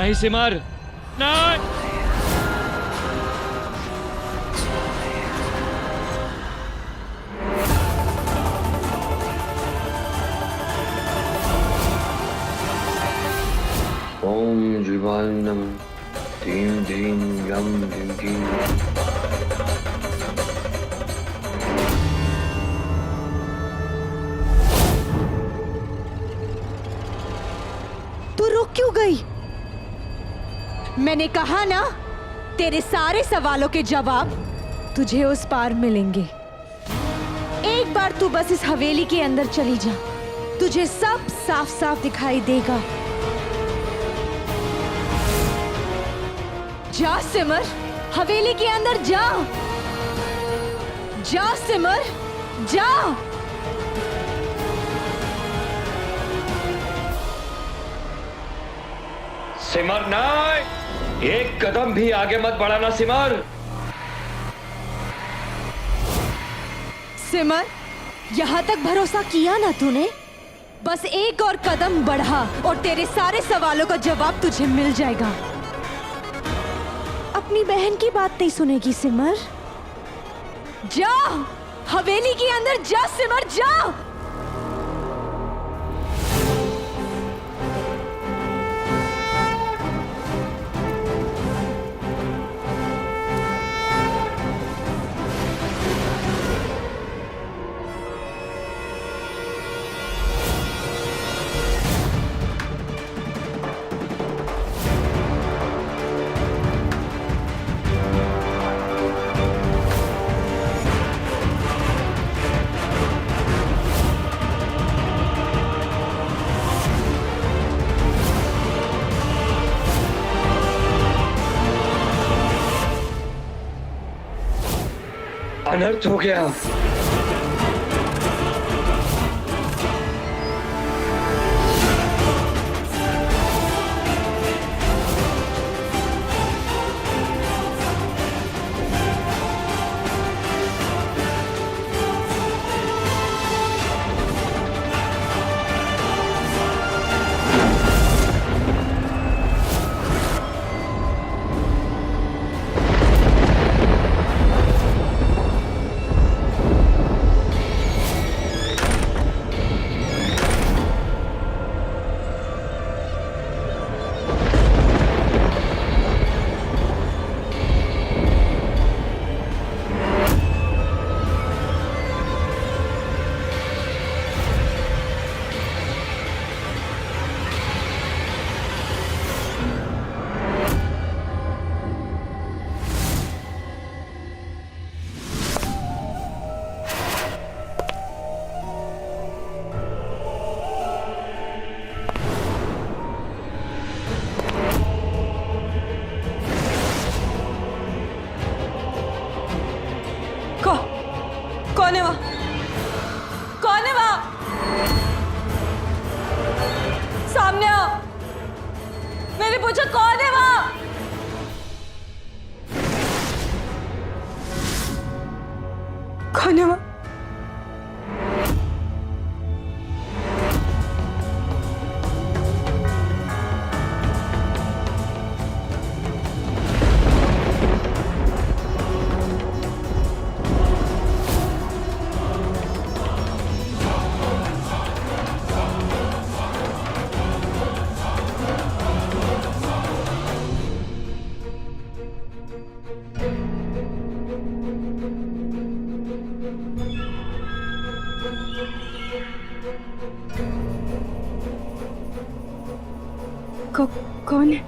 नहीं सिमर, नहीं। ओम जीवाय नमः। धीम धीम यम धीम धीम। तू रुक क्यों गई? मैंने कहा ना, तेरे सारे सवालों के जवाब तुझे उस पार मिलेंगे। एक बार तू बस इस हवेली के अंदर चली जा, तुझे सब साफ साफ दिखाई देगा। जा सिमर, हवेली के अंदर जा। जा सिमर, जा। सिमर नहीं, एक कदम भी आगे मत बढ़ाना सिमर। सिमर, यहां तक भरोसा किया ना तूने? बस एक और कदम बढ़ा और तेरे सारे सवालों का जवाब तुझे मिल जाएगा। अपनी बहन की बात नहीं सुनेगी सिमर? जा, हवेली के अंदर जा सिमर, जा। अनर्थ हो गया। कौन है वहां? कौन है वहां? सामने आओ। मैंने पूछा कौन है वहां? कौन है वहां? कौन है?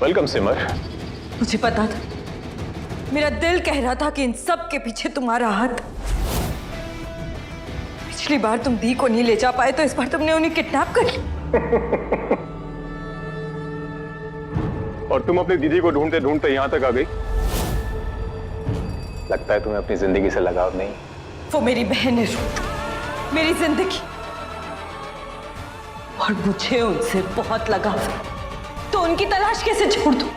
वेलकम सिमर। मुझे पता था, मेरा दिल कह रहा था कि इन सब के पीछे तुम्हारा हाथ। पिछली बार तुम दी को नहीं ले जा पाए तो इस बार तुमने उन्हें किडनैप कर लिया। और तुम अपनी दीदी को ढूंढते ढूंढते यहां तक आ गई। लगता है तुम्हें अपनी जिंदगी से लगाव नहीं। वो मेरी बहन है रूथ, मेरी जिंदगी, और मुझे उनसे बहुत लगाव है। तो उनकी तलाश कैसे छोड़ दूं?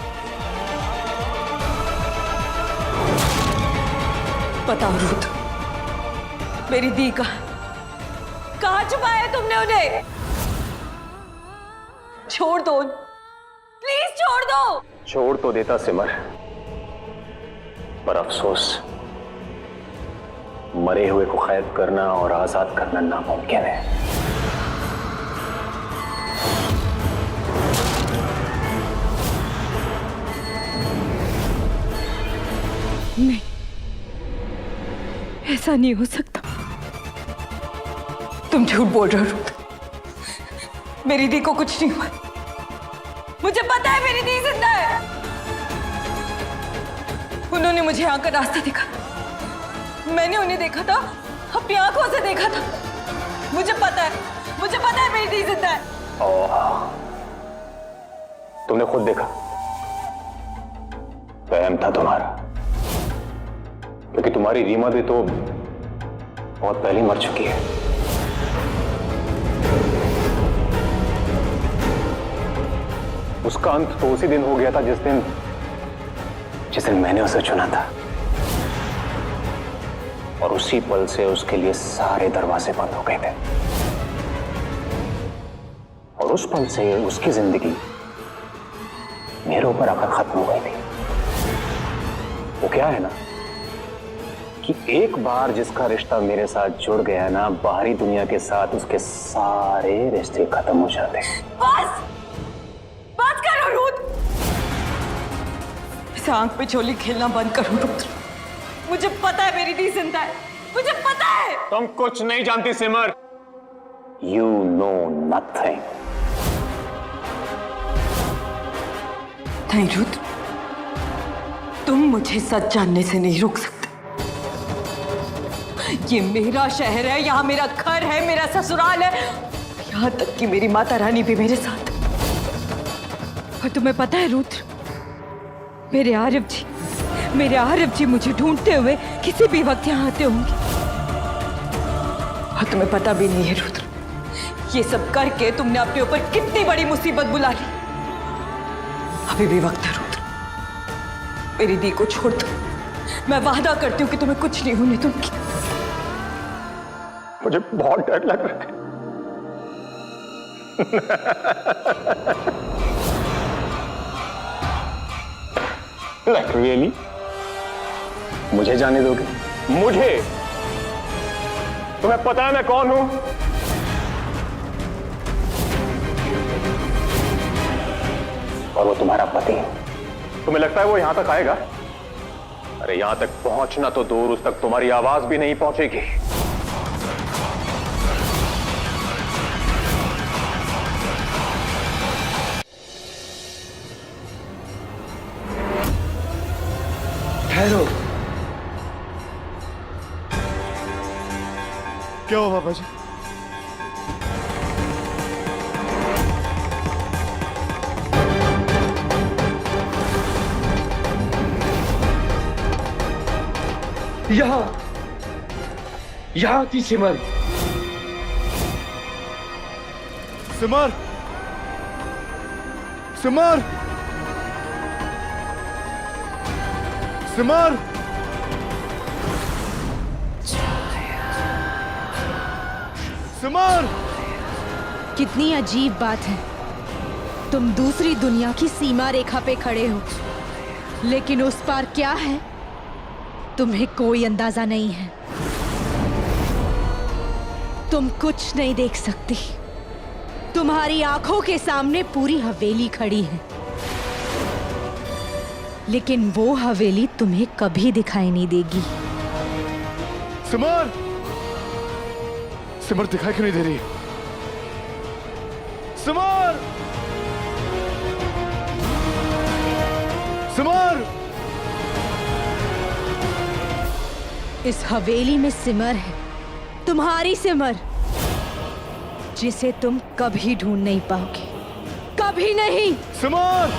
बताओ रूथ, मेरी दी कहाँ छुपाया है तुमने उन्हें? छोड़ दो, प्लीज छोड़ दो। छोड़ तो देता सिमर, पर अफसोस मरे हुए को कैद करना और आजाद करना नामुमकिन है। नहीं, ऐसा नहीं हो सकता। तुम झूठ बोल रहे हो रूथ। मेरी दी को कुछ नहीं हुआ। मुझे पता है मेरी दी जिंदा है। उन्होंने मुझे यहाँ का रास्ता दिखाया। मैंने उन्हें देखा था, अपनी आंखों से देखा था। मुझे पता है मेरी दी जिंदा है। तुमने खुद देखा? वहम था तुम्हारा, क्योंकि तुम्हारी रीमा भी तो बहुत पहले मर चुकी है। उसका अंत तो उसी दिन हो गया था जिस दिन मैंने उसे चुना था, और उसी पल से उसके लिए सारे दरवाजे बंद हो गए थे। और उस पल से उसकी जिंदगी मेरे ऊपर आकर खत्म हो गई थी। वो क्या है ना कि एक बार जिसका रिश्ता मेरे साथ जुड़ गया है ना, बाहरी दुनिया के साथ उसके सारे रिश्ते खत्म हो जाते हैं। बस करो रूथ। इस आंख पे चोली खेलना बंद करो रूथ। मुझे पता है मेरी दी जिंदा है, मुझे पता है। तुम कुछ नहीं जानती सिमर। You know nothing. नहीं रूथ, तुम मुझे सच जानने से नहीं रोक सकते। ये मेरा शहर है, यहाँ मेरा घर है, मेरा ससुराल है, यहाँ तक कि मेरी माता रानी भी मेरे साथ। और तुम्हें पता है रूथ, मेरे आरव जी मुझे ढूंढते हुए किसी भी वक्त यहाँ आते होंगे। और तुम्हें पता भी नहीं है रुद्र, ये सब करके तुमने अपने ऊपर कितनी बड़ी मुसीबत बुला ली। अभी भी वक्त है रुद्र, मेरी दी को छोड़ दो। मैं वादा करती हूँ कि तुम्हें कुछ नहीं होने दूंगी। मुझे बहुत डर लग रहा है। Like really? मुझे जाने दोगे? मुझे? तुम्हें पता है मैं कौन हूं? और वो तुम्हारा पति है। तुम्हें लगता है वो यहां तक आएगा? अरे यहां तक पहुंचना तो दूर, उस तक तुम्हारी आवाज भी नहीं पहुंचेगी। ठहरो। क्या हुआ पापा जी? यहां थी सिमर। सिमर, सिमर, सिमर, सिमर। कितनी अजीब बात है, तुम दूसरी दुनिया की सीमा रेखा पे खड़े हो, लेकिन उस पार क्या है तुम्हें कोई अंदाजा नहीं है। तुम कुछ नहीं देख सकती। तुम्हारी आंखों के सामने पूरी हवेली खड़ी है, लेकिन वो हवेली तुम्हें कभी दिखाई नहीं देगी। सिमर, सिमर दिखाई क्यों नहीं दे रही? सिमर, सिमर! इस हवेली में सिमर है, तुम्हारी सिमर, जिसे तुम कभी ढूंढ नहीं पाओगे, कभी नहीं। सिमर!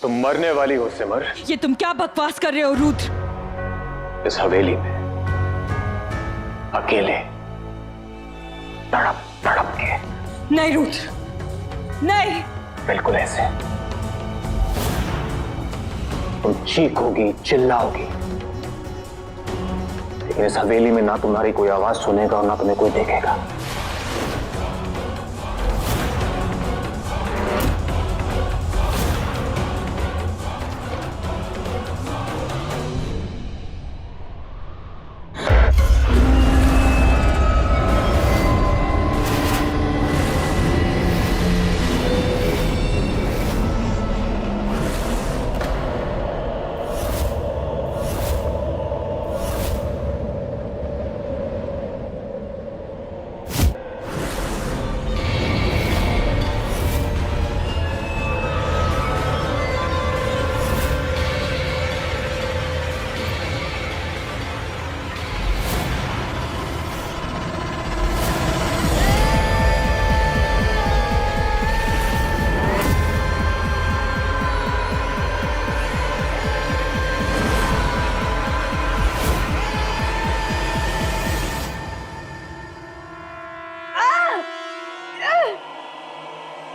तुम मरने वाली हो सिमर, ये तुम क्या बकवास कर रहे हो रुद्र? इस हवेली में अकेले तड़प तड़प के। नहीं रुद्र, नहीं। बिल्कुल ऐसे तुम चीखोगी, चिल्लाओगी, लेकिन इस हवेली में ना तुम्हारी कोई आवाज सुनेगा और ना तुम्हें कोई देखेगा।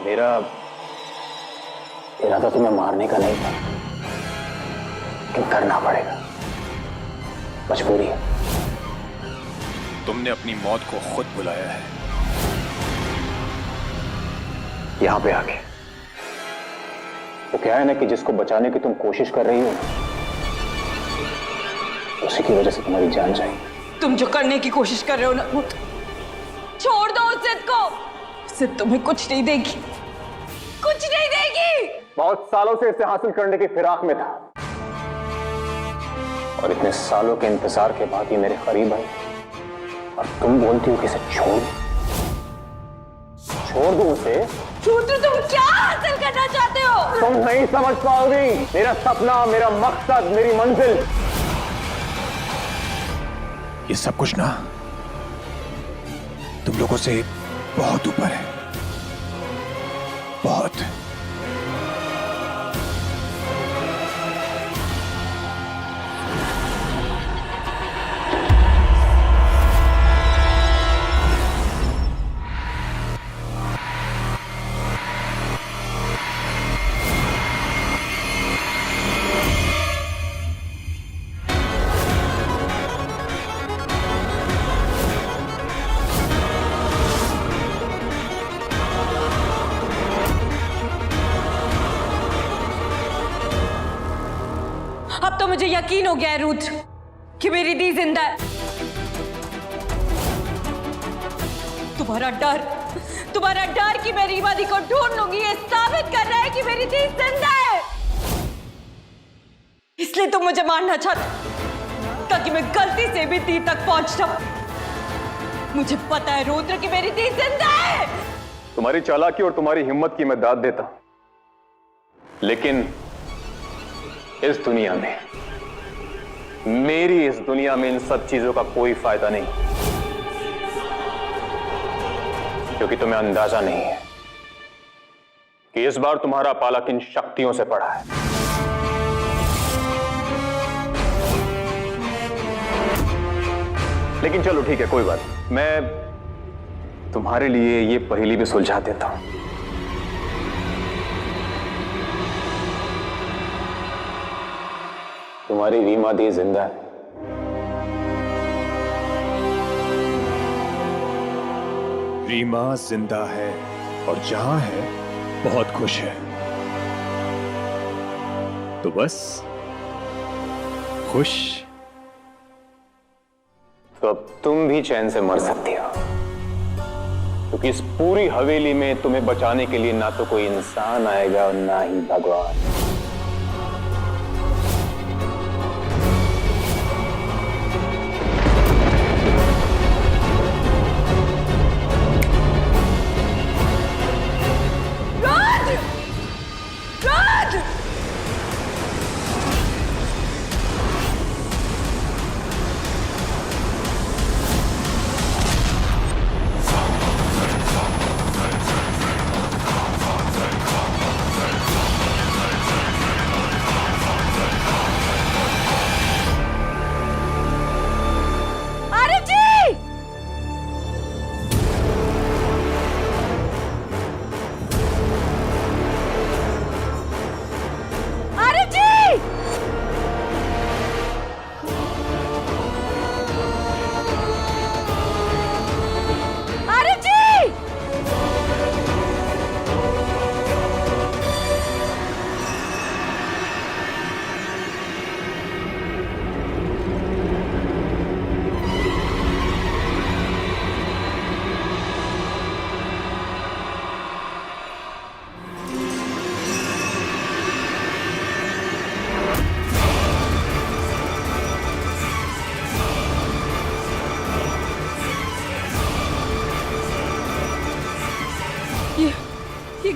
मेरा इरादा तुम्हें मारने का नहीं था, लेकिन करना पड़ेगा, मजबूरी है। तुमने अपनी मौत को खुद बुलाया है। यहां पे आके वो क्या है ना कि जिसको बचाने की तुम कोशिश कर रही हो, उसी की वजह से तुम्हारी जान जाएगी। तुम जो करने की कोशिश कर रहे हो ना रुद्र, छोड़ दो उस जिद को। सिद्ध तुम्हें कुछ नहीं देगी, कुछ नहीं देगी। बहुत सालों से इसे हासिल करने की फिराक में था, और इतने सालों के इंतजार के बाद ही मेरे करीब आई, और तुम बोलती हो कि इसे छोड़ दो उसे। रुद्र तुम क्या हासिल करना चाहते हो? तुम नहीं समझ पाओगी मेरा सपना, मेरा मकसद, मेरी मंजिल। ये सब कुछ ना तुम लोगों से बहुत ऊपर है, बहुत। अब तो मुझे यकीन हो गया है रुद्र कि मेरी दी जिंदा है। तुम्हारा डर कि मैं रीमा दी को ढूंढ लूंगी, ये साबित कर रहा है कि मेरी दी जिंदा है। इसलिए तुम मुझे मारना चाहते ताकि मैं गलती से भी दी तक पहुंच सकूं। मुझे पता है रुद्र कि मेरी दी जिंदा है। तुम्हारी चालाकी और तुम्हारी हिम्मत की मैं दाद देता हूं, लेकिन इस दुनिया में, मेरी इस दुनिया में इन सब चीजों का कोई फायदा नहीं, क्योंकि तुम्हें अंदाजा नहीं है कि इस बार तुम्हारा पाला किन शक्तियों से पड़ा है। लेकिन चलो ठीक है, कोई बात नहीं, मैं तुम्हारे लिए ये पहेली भी सुलझा देता हूं। तुम्हारी रीमा दी जिंदा है। रीमा जिंदा है और जहां है बहुत खुश है, तो बस खुश। तो अब तुम भी चैन से मर सकती हो, क्योंकि इस पूरी हवेली में तुम्हें बचाने के लिए ना तो कोई इंसान आएगा और ना ही भगवान।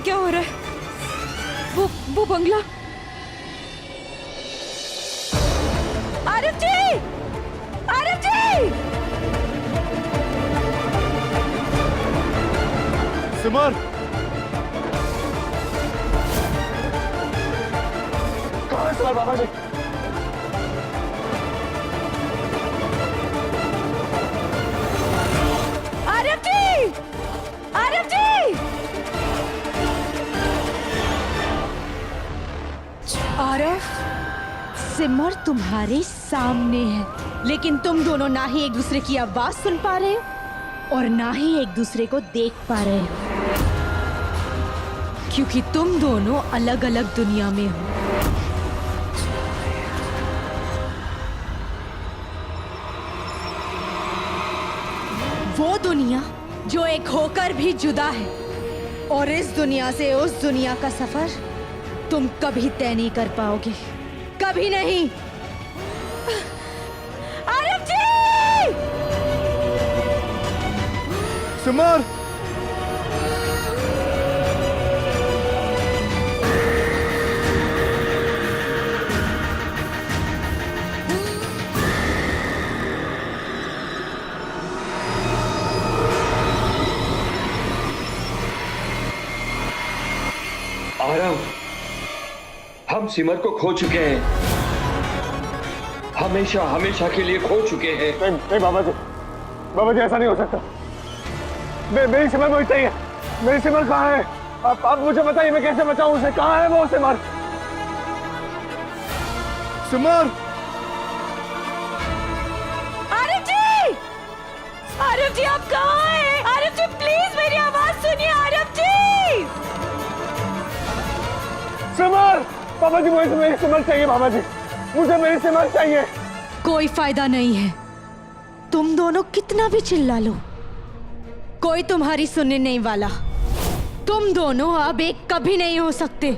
क्या हो रहा है? वो बंगला। आरव जी! आरव जी! सिमर! कहाँ है सिमर बाबा जी? आरव जी! आरव जी! आरव, सिमर तुम्हारे सामने है, लेकिन तुम दोनों ना ही एक दूसरे की आवाज सुन पा रहे हो और ना ही एक दूसरे को देख पा रहे हो, क्योंकि तुम दोनों अलग अलग दुनिया में हो। वो दुनिया जो एक होकर भी जुदा है, और इस दुनिया से उस दुनिया का सफर तुम कभी तय नहीं कर पाओगे, कभी नहीं। आरव जी! सिमर! आरव, हम सिमर को खो चुके हैं, हमेशा हमेशा के लिए खो चुके हैं। नहीं बाबा जी ऐसा नहीं हो सकता। मेरी सिमर मुझे चाहिए। मेरी सिमर कहाँ है? आप मुझे बताइए, मैं कैसे बचाऊं उसे? कहाँ है वो सिमर? सिमर! आरव जी! आरव जी, आप कहाँ हैं? आरव जी, प्लीज मेरी आवाज सुनिए। आरव जी! सिमर! बाबा जी, मुझे मेरी सिमर चाहिए। बाबा जी, मुझे मेरी सिमर चाहिए। कोई फायदा नहीं है, तुम दोनों कितना भी चिल्ला लो, कोई तुम्हारी सुनने नहीं वाला। तुम दोनों अब एक कभी नहीं हो सकते।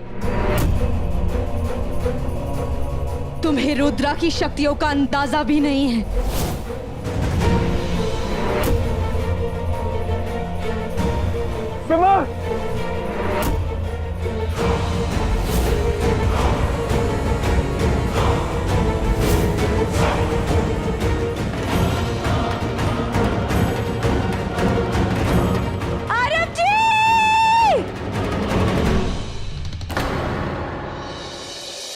तुम्हें रुद्रा की शक्तियों का अंदाजा भी नहीं है। सिमर!